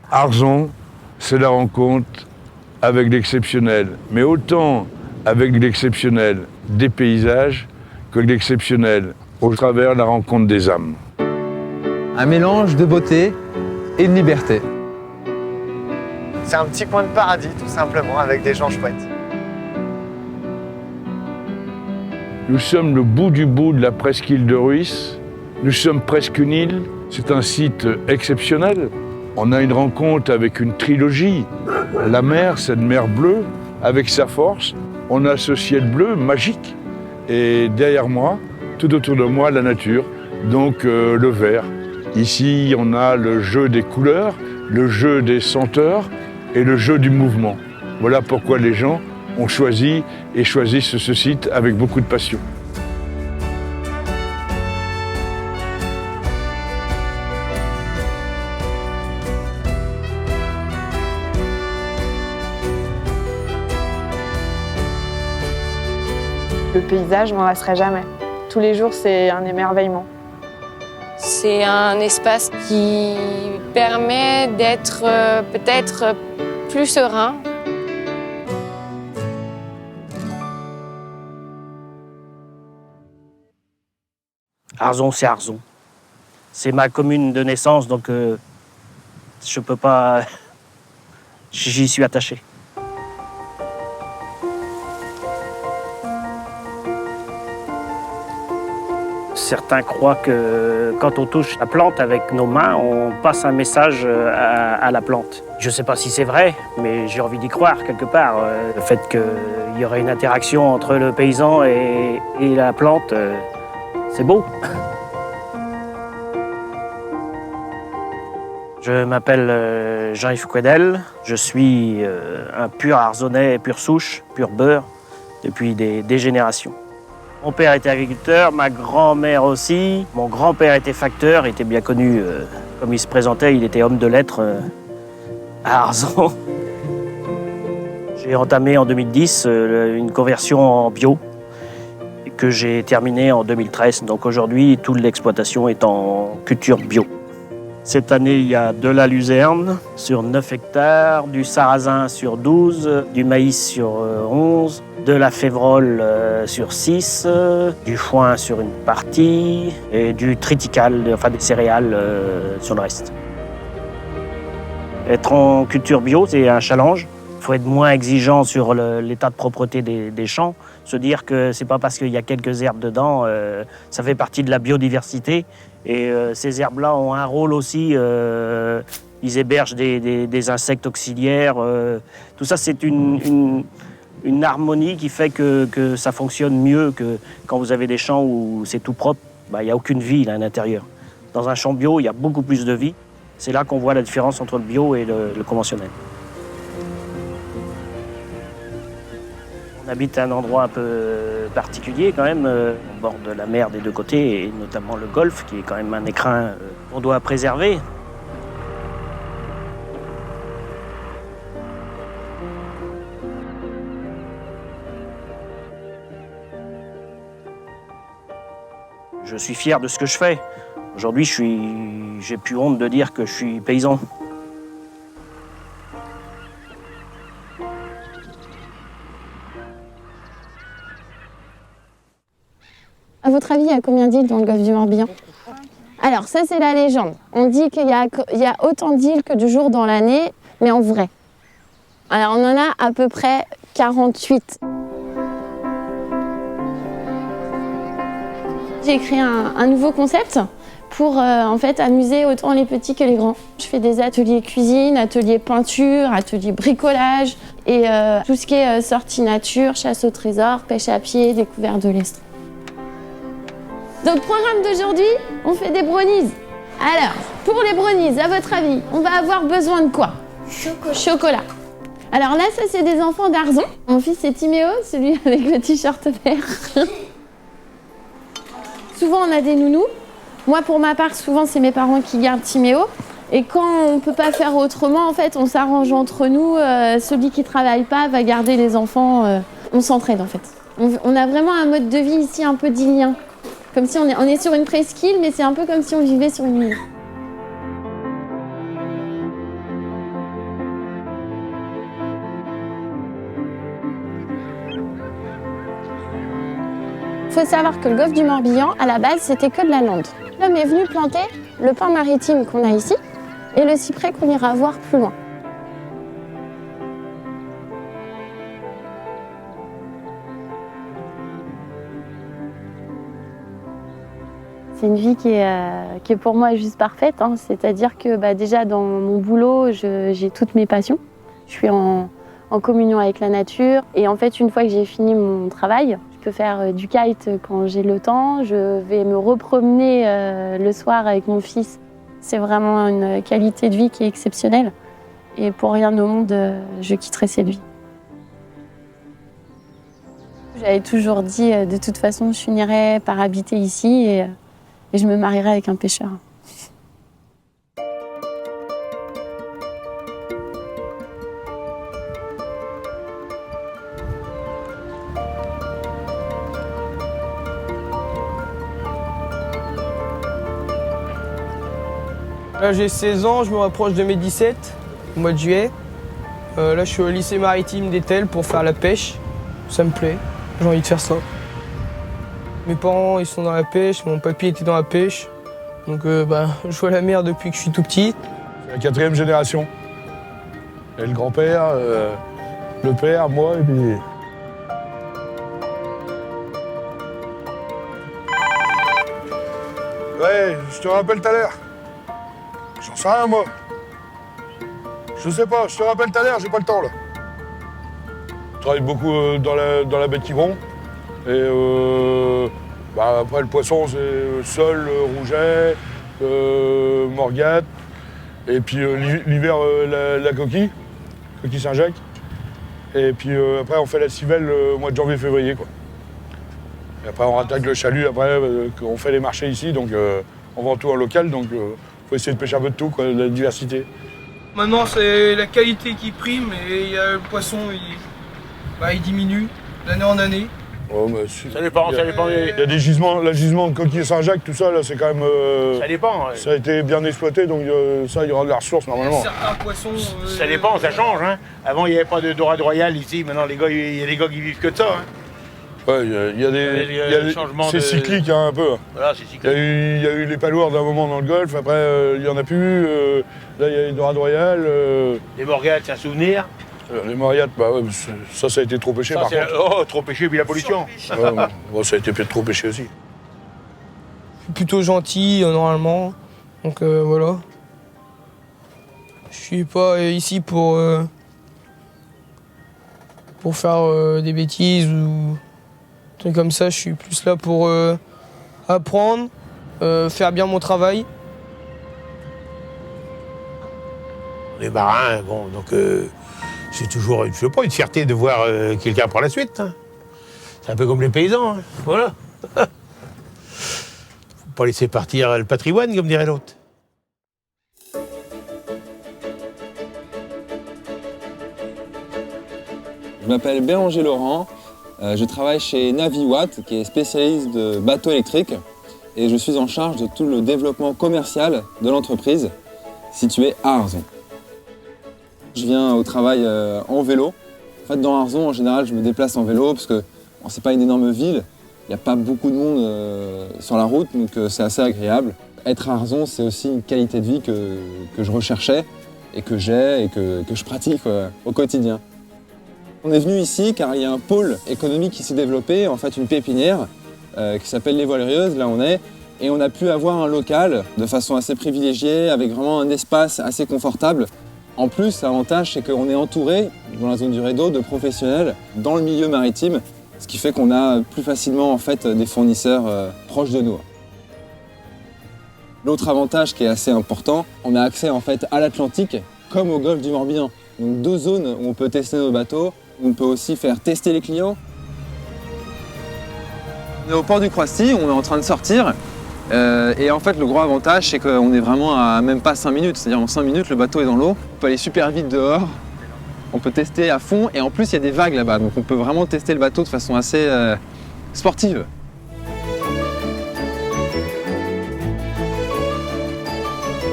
Arzon, c'est la rencontre avec l'exceptionnel, mais autant avec l'exceptionnel des paysages que l'exceptionnel au travers de la rencontre des âmes. Un mélange de beauté et de liberté. C'est un petit coin de paradis, tout simplement, avec des gens chouettes. Nous sommes le bout du bout de la presqu'île de Rhuys. Nous sommes presque une île. C'est un site exceptionnel. On a une rencontre avec une trilogie. La mer, cette mer bleue, avec sa force. On a ce ciel bleu magique. Et derrière moi, tout autour de moi, la nature. Donc le vert. Ici, on a le jeu des couleurs, le jeu des senteurs et le jeu du mouvement. Voilà pourquoi les gens ont choisi et choisissent ce site avec beaucoup de passion. Le paysage, je m'en lasserai jamais. Tous les jours, c'est un émerveillement. C'est un espace qui permet d'être peut-être plus serein. Arzon, c'est Arzon. C'est ma commune de naissance, donc je peux pas... J'y suis attaché. Certains croient que quand on touche la plante avec nos mains, on passe un message à la plante. Je ne sais pas si c'est vrai, mais j'ai envie d'y croire quelque part. Le fait qu'il y aurait une interaction entre le paysan et la plante, c'est beau. Je m'appelle Jean-Yves Quedel. Je suis un pur Arzonnais, pure souche, pur beurre, depuis des générations. Mon père était agriculteur, ma grand-mère aussi. Mon grand-père était facteur, il était bien connu. Comme il se présentait, il était homme de lettres à Arzon. J'ai entamé en 2010 une conversion en bio que j'ai terminée en 2013. Donc aujourd'hui, toute l'exploitation est en culture bio. Cette année, il y a de la luzerne sur 9 hectares, du sarrasin sur 12, du maïs sur 11, de la févrole sur 6, du foin sur une partie et du triticale, enfin des céréales sur le reste. Être en culture bio, c'est un challenge. Il faut être moins exigeant sur l'état de propreté des champs. Se dire que c'est pas parce qu'il y a quelques herbes dedans, ça fait partie de la biodiversité. Et ces herbes-là ont un rôle aussi. Ils hébergent des insectes auxiliaires. Tout ça, c'est une harmonie qui fait que ça fonctionne mieux que quand vous avez des champs où c'est tout propre. Il n'y a aucune vie là, à l'intérieur. Dans un champ bio, il y a beaucoup plus de vie. C'est là qu'on voit la différence entre le bio et le conventionnel. On habite à un endroit un peu particulier quand même, au bord de la mer des deux côtés, et notamment le golfe, qui est quand même un écrin qu'on doit préserver. Je suis fier de ce que je fais. Aujourd'hui, j'ai plus honte de dire que je suis paysan. À votre avis, il y a combien d'îles dans le golfe du Morbihan? Alors ça, c'est la légende. On dit qu'il y a autant d'îles que de jours dans l'année, mais en vrai. Alors on en a à peu près 48. J'ai créé un nouveau concept pour en fait amuser autant les petits que les grands. Je fais des ateliers cuisine, ateliers peinture, ateliers bricolage et tout ce qui est sortie nature, chasse au trésor, pêche à pied, découverte de l'Estran. Dans le programme d'aujourd'hui, on fait des brownies. Alors, pour les brownies, à votre avis, on va avoir besoin de quoi? Chocolat. Alors là, ça c'est des enfants d'Arzon. Mon fils c'est Timéo, celui avec le t-shirt vert. Souvent on a des nounous. Moi pour ma part, souvent c'est mes parents qui gardent Timéo. Et quand on ne peut pas faire autrement, en fait, on s'arrange entre nous. Celui qui ne travaille pas va garder les enfants. On s'entraide en fait. On a vraiment un mode de vie ici un peu d'îlien. Comme si on est sur une presqu'île, mais c'est un peu comme si on vivait sur une île. faut savoir que le golfe du Morbihan, à la base, c'était que de la lande. L'homme est venu planter le pin maritime qu'on a ici et le cyprès qu'on ira voir plus loin. C'est une vie qui est pour moi juste parfaite, hein. C'est-à-dire que déjà dans mon boulot, j'ai toutes mes passions. Je suis en communion avec la nature et en fait une fois que j'ai fini mon travail, je peux faire du kite quand j'ai le temps, je vais me repromener le soir avec mon fils. C'est vraiment une qualité de vie qui est exceptionnelle et pour rien au monde je quitterai cette vie. J'avais toujours dit de toute façon je finirais par habiter ici et je me marierai avec un pêcheur. Là j'ai 16 ans, je me rapproche de mes 17 au mois de juillet. Là je suis au lycée maritime d'Etel pour faire la pêche. Ça me plaît, j'ai envie de faire ça. Mes parents ils sont dans la pêche, mon papy était dans la pêche. Donc je vois la mer depuis que je suis tout petit. C'est la 4e génération. Et le grand-père, le père, moi et puis... Ouais, je te rappelle tout à l'heure. J'en sais rien, moi. Je sais pas, je te rappelle tout à l'heure, j'ai pas le temps, là. Je travaille beaucoup dans la baie de Quiberon. Et après, le poisson, c'est sole, rouget, morgate. Et puis l'hiver, la coquille Saint-Jacques. Et puis après, on fait la civelle au mois de janvier-février, quoi. Et après, on rattaque le chalut, après, on fait les marchés ici, donc on vend tout en local, donc faut essayer de pêcher un peu de tout, quoi, de la diversité. Maintenant, c'est la qualité qui prime et le poisson, il diminue d'année en année. Oh, ça dépend, ça dépend. Il y a des gisements, le gisement de coquille Saint-Jacques, tout ça, là, c'est quand même... ça dépend. Ça a été bien exploité, donc ça, il y aura de la ressource, normalement. Certains poissons... ça dépend, ça change. Hein. Avant, il n'y avait pas de dorade royale ici, maintenant, il y a des gars qui vivent que de ça. Hein. Ouais, il y a des changements. C'est cyclique, hein, un peu. Voilà, c'est cyclique. Il y a eu les palourdes d'un moment dans le golfe, après, il n'y en a plus. Là, il y a les dorades royales. Les morgates, c'est un souvenir. Les Mariates, ça a été trop pêché par contre. Oh, trop pêché, puis la pollution. Ça a été trop pêché aussi. Je suis plutôt gentil, normalement. Donc voilà. Je suis pas ici pour faire des bêtises ou des trucs comme ça. Je suis plus là pour apprendre, faire bien mon travail. Les marins, bon, donc... c'est toujours, je sais pas, une fierté de voir quelqu'un pour la suite. Hein. C'est un peu comme les paysans, hein. Voilà. Faut pas laisser partir le patrimoine, comme dirait l'autre. Je m'appelle Béranger Laurent, je travaille chez Naviwatt, qui est spécialiste de bateaux électriques, et je suis en charge de tout le développement commercial de l'entreprise, située à Arzon. Je viens au travail en vélo. En fait, dans Arzon, en général, je me déplace en vélo parce que c'est pas une énorme ville. Il n'y a pas beaucoup de monde sur la route, donc c'est assez agréable. Être à Arzon, c'est aussi une qualité de vie que je recherchais et que j'ai et que je pratique au quotidien. On est venu ici car il y a un pôle économique qui s'est développé, en fait une pépinière qui s'appelle Les Voilerieuses, là on est. Et on a pu avoir un local de façon assez privilégiée, avec vraiment un espace assez confortable. En plus, l'avantage, c'est qu'on est entouré, dans la zone du Rédo, de professionnels dans le milieu maritime, ce qui fait qu'on a plus facilement en fait, des fournisseurs proches de nous. L'autre avantage qui est assez important, on a accès en fait, à l'Atlantique comme au golfe du Morbihan. Donc 2 zones où on peut tester nos bateaux, où on peut aussi faire tester les clients. On est au port du Croissy, on est en train de sortir. Et en fait, le gros avantage, c'est qu'on est vraiment à même pas 5 minutes. C'est-à-dire en 5 minutes, le bateau est dans l'eau. On peut aller super vite dehors. On peut tester à fond. Et en plus, il y a des vagues là-bas. Donc on peut vraiment tester le bateau de façon assez sportive.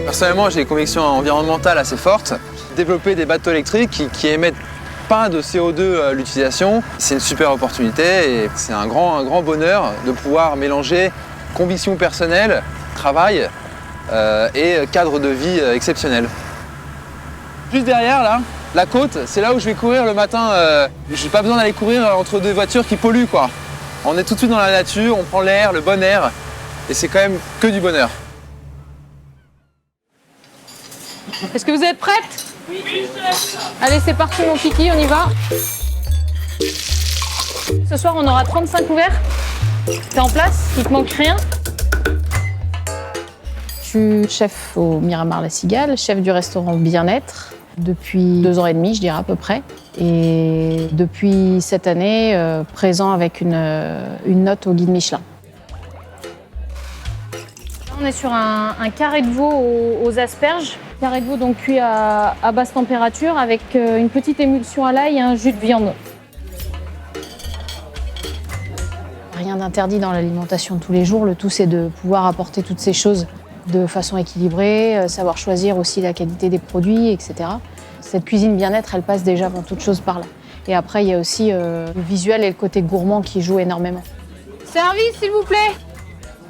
Personnellement, j'ai des convictions environnementales assez fortes. Développer des bateaux électriques qui émettent pas de CO2 l'utilisation. C'est une super opportunité et c'est un grand bonheur de pouvoir mélanger conviction personnelle, travail et cadre de vie exceptionnel. Juste derrière, là, la côte, c'est là où je vais courir le matin. J'ai pas besoin d'aller courir entre deux voitures qui polluent, quoi. On est tout de suite dans la nature, on prend l'air, le bon air, et c'est quand même que du bonheur. Est-ce que vous êtes prête? Oui. Allez, c'est parti mon kiki, on y va. Ce soir, on aura 35 couverts. T'es en place? Il te manque rien? Je suis chef au Miramar La Cigale, chef du restaurant Bien-être depuis 2 ans et demi, je dirais à peu près. Et depuis cette année, présent avec une note au guide Michelin. On est sur un carré de veau aux asperges. Carré de veau donc cuit à basse température avec une petite émulsion à l'ail et un jus de viande. Rien d'interdit dans l'alimentation de tous les jours. Le tout, c'est de pouvoir apporter toutes ces choses de façon équilibrée, savoir choisir aussi la qualité des produits, etc. Cette cuisine bien-être, elle passe déjà avant toute chose par là. Et après, il y a aussi le visuel et le côté gourmand qui jouent énormément. Service, s'il vous plaît.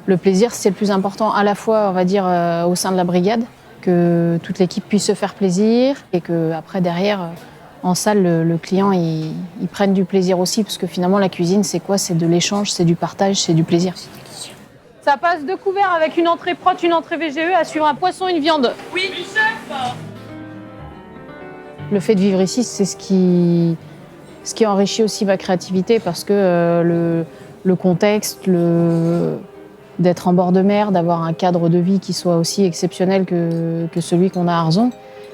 Le plaisir, c'est le plus important, à la fois, on va dire, au sein de la brigade, que toute l'équipe puisse se faire plaisir et qu'après, derrière, en salle, le client, il prenne du plaisir aussi, parce que finalement, la cuisine, c'est quoi? C'est de l'échange, c'est du partage, c'est du plaisir. Ça passe 2 couverts avec une entrée prot, une entrée VGE, à suivre un poisson, une viande. Oui, chef. Le fait de vivre ici, c'est ce qui enrichit aussi ma créativité, parce que le contexte, d'être en bord de mer, d'avoir un cadre de vie qui soit aussi exceptionnel que celui qu'on a à Arzon,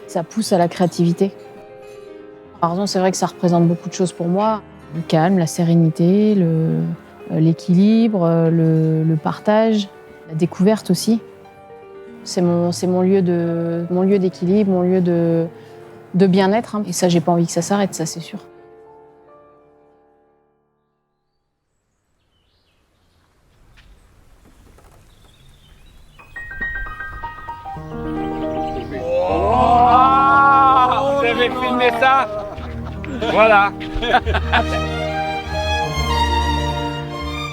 ça pousse à la créativité. Arzon, c'est vrai que ça représente beaucoup de choses pour moi. Le calme, la sérénité, l'équilibre, le partage, la découverte aussi. C'est mon lieu d'équilibre, mon lieu de bien-être. Et ça, j'ai pas envie que ça s'arrête, ça c'est sûr. Vous avez filmé ça? Voilà.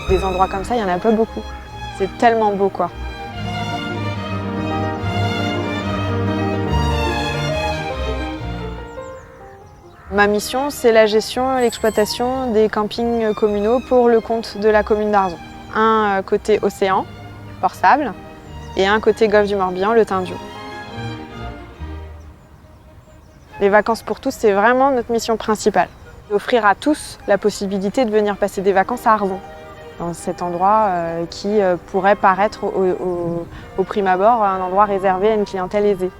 Des endroits comme ça, il n'y en a pas beaucoup. C'est tellement beau, quoi. Ma mission, c'est la gestion et l'exploitation des campings communaux pour le compte de la commune d'Arzon. Un côté océan, Port-Sable, et un côté golfe du Morbihan, le Tindiou. Les vacances pour tous, c'est vraiment notre mission principale. Offrir à tous la possibilité de venir passer des vacances à Arzon, dans cet endroit qui pourrait paraître au prime abord un endroit réservé à une clientèle aisée.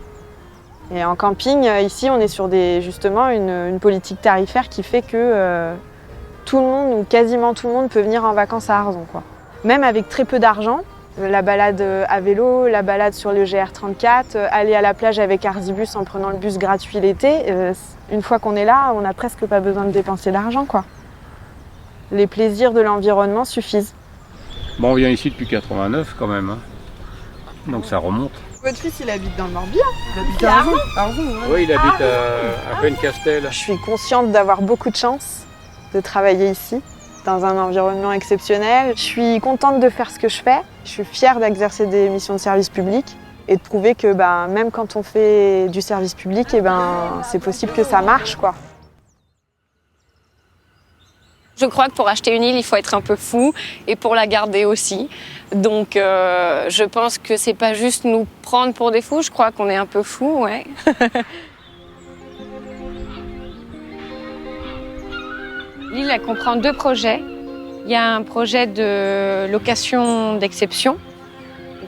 Et en camping, ici, on est sur justement une politique tarifaire qui fait que tout le monde, ou quasiment tout le monde, peut venir en vacances à Arzon, quoi. Même avec très peu d'argent, la balade à vélo, la balade sur le GR34, aller à la plage avec Arzibus en prenant le bus gratuit l'été, une fois qu'on est là, on n'a presque pas besoin de dépenser d'argent, quoi. Les plaisirs de l'environnement suffisent. Bon, on vient ici depuis 89 quand même, hein. Donc ça remonte. Votre fils, il habite dans le Morbihan. Il habite à Arzon, ouais. Oui, il habite à Penncastel. Je suis consciente d'avoir beaucoup de chance de travailler ici, dans un environnement exceptionnel. Je suis contente de faire ce que je fais. Je suis fière d'exercer des missions de service public et de prouver que même quand on fait du service public, c'est possible que ça marche, quoi. Je crois que pour acheter une île, il faut être un peu fou et pour la garder aussi. Donc je pense que c'est pas juste nous prendre pour des fous, je crois qu'on est un peu fous, ouais. L'île, elle comprend 2 projets. Il y a un projet de location d'exception.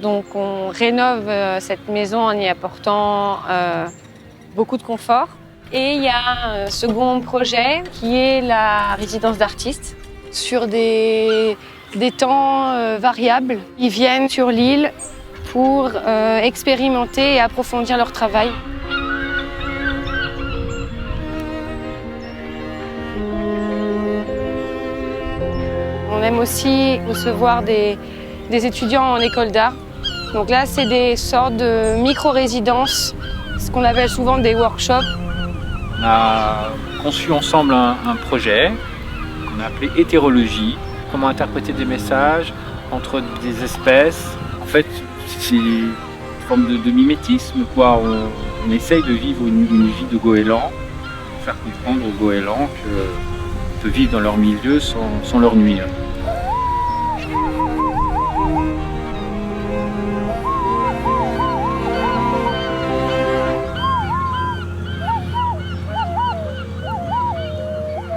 Donc on rénove cette maison en y apportant beaucoup de confort. Et il y a un second projet qui est la résidence d'artistes sur des temps variables. Ils viennent sur l'île pour expérimenter et approfondir leur travail. On aime aussi recevoir des étudiants en école d'art. Donc là, c'est des sortes de micro-résidences, ce qu'on appelle souvent des workshops. On a conçu ensemble un projet qu'on a appelé hétérologie. Comment interpréter des messages entre des espèces. En fait, c'est une forme de mimétisme, quoi. On essaye de vivre une vie de goéland, faire comprendre aux goélands qu'on peut vivre dans leur milieu sans leur nuire.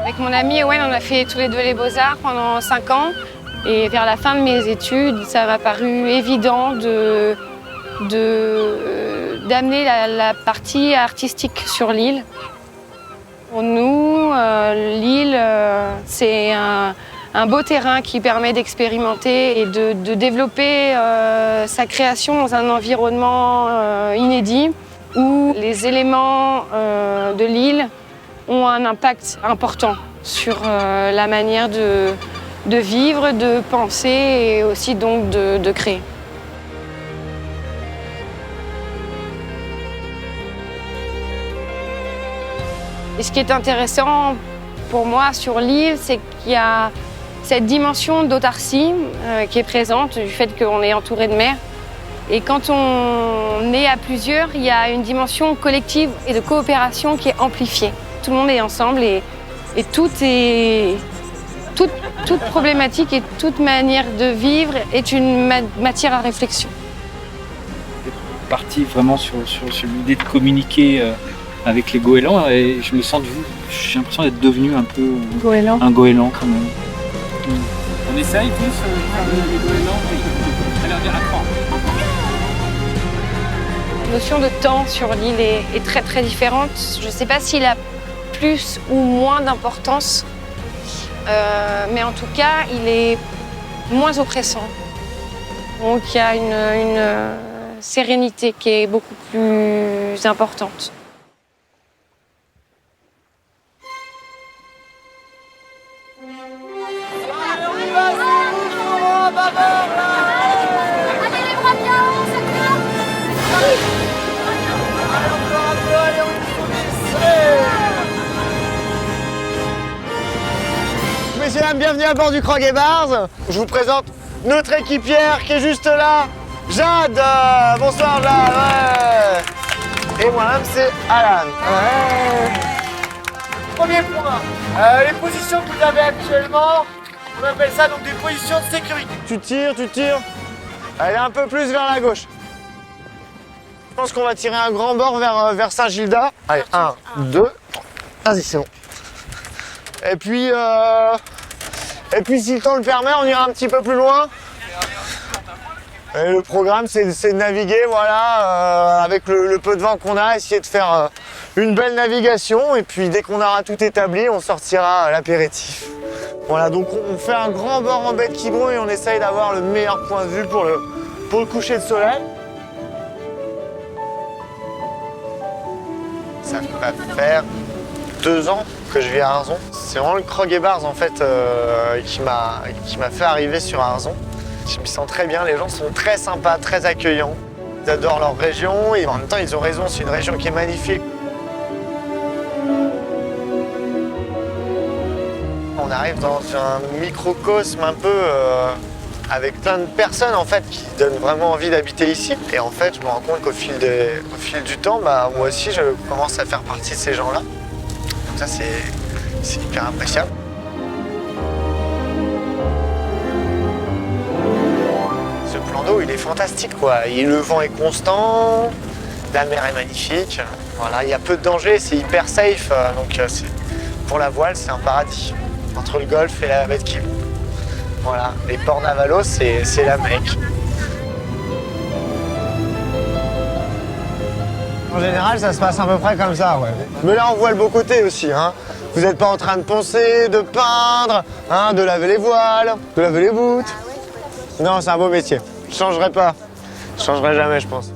Avec mon ami Owen, on a fait tous les deux les Beaux-Arts pendant 5 ans. Et vers la fin de mes études, ça m'a paru évident d'amener la partie artistique sur l'île. Pour nous, l'île, c'est un beau terrain qui permet d'expérimenter et de développer sa création dans un environnement inédit où les éléments de l'île ont un impact important sur la manière de vivre, de penser et aussi donc de créer. Et ce qui est intéressant pour moi sur l'île, c'est qu'il y a cette dimension d'autarcie qui est présente, du fait qu'on est entouré de mer. Et quand on est à plusieurs, il y a une dimension collective et de coopération qui est amplifiée. Tout le monde est ensemble et toute problématique et toute manière de vivre est une matière à réflexion. Parti vraiment sur l'idée de communiquer avec les goélands et j'ai l'impression d'être devenu un peu un goéland quand même. On essaye tous les goélands à l'air des raccords. La notion de temps sur l'île est très très différente. Je ne sais pas s'il a plus ou moins d'importance, mais en tout cas, il est moins oppressant. Donc il y a une sérénité qui est beaucoup plus importante. Messieurs, dames, bienvenue à bord du Krog & Bars. Je vous présente notre équipière qui est juste là, Jade. Bonsoir Jade. Ouais. Et moi-même c'est Alan. Ouais. Premier point, les positions que vous avez actuellement, on appelle ça donc des positions de sécurité. Tu tires. Allez un peu plus vers la gauche. Je pense qu'on va tirer un grand bord vers Saint-Gilda. Allez, 1, 2, vas-y c'est bon. Et puis si le temps le permet, on ira un petit peu plus loin. Et le programme, c'est de naviguer, voilà, avec le peu de vent qu'on a, essayer de faire une belle navigation. Et puis dès qu'on aura tout établi, on sortira l'apéritif. Voilà, donc on fait un grand bord en baie de Quiberon et on essaye d'avoir le meilleur point de vue pour le coucher de soleil. Ça va faire 2 ans que je vis à Arzon. C'est vraiment le Krog & Bars en fait qui m'a fait arriver sur Arzon. Je me sens très bien, les gens sont très sympas, très accueillants. Ils adorent leur région et en même temps ils ont raison, c'est une région qui est magnifique. On arrive dans un microcosme un peu avec plein de personnes en fait qui donnent vraiment envie d'habiter ici. Et en fait je me rends compte qu'au fil du temps, moi aussi je commence à faire partie de ces gens-là. Donc ça c'est hyper appréciable. Ce plan d'eau il est fantastique quoi. Et le vent est constant, la mer est magnifique. Voilà, il y a peu de danger, c'est hyper safe. Donc pour la voile c'est un paradis. Entre le golfe et la baie de Quiberon. Voilà, les ports navalos c'est la Mecque. En général, ça se passe à peu près comme ça, ouais. Mais là, on voit le beau côté aussi, hein. Vous n'êtes pas en train de poncer, de peindre, hein, de laver les voiles, de laver les voûtes. Non, c'est un beau métier. Je changerai pas. Je changerai jamais, je pense.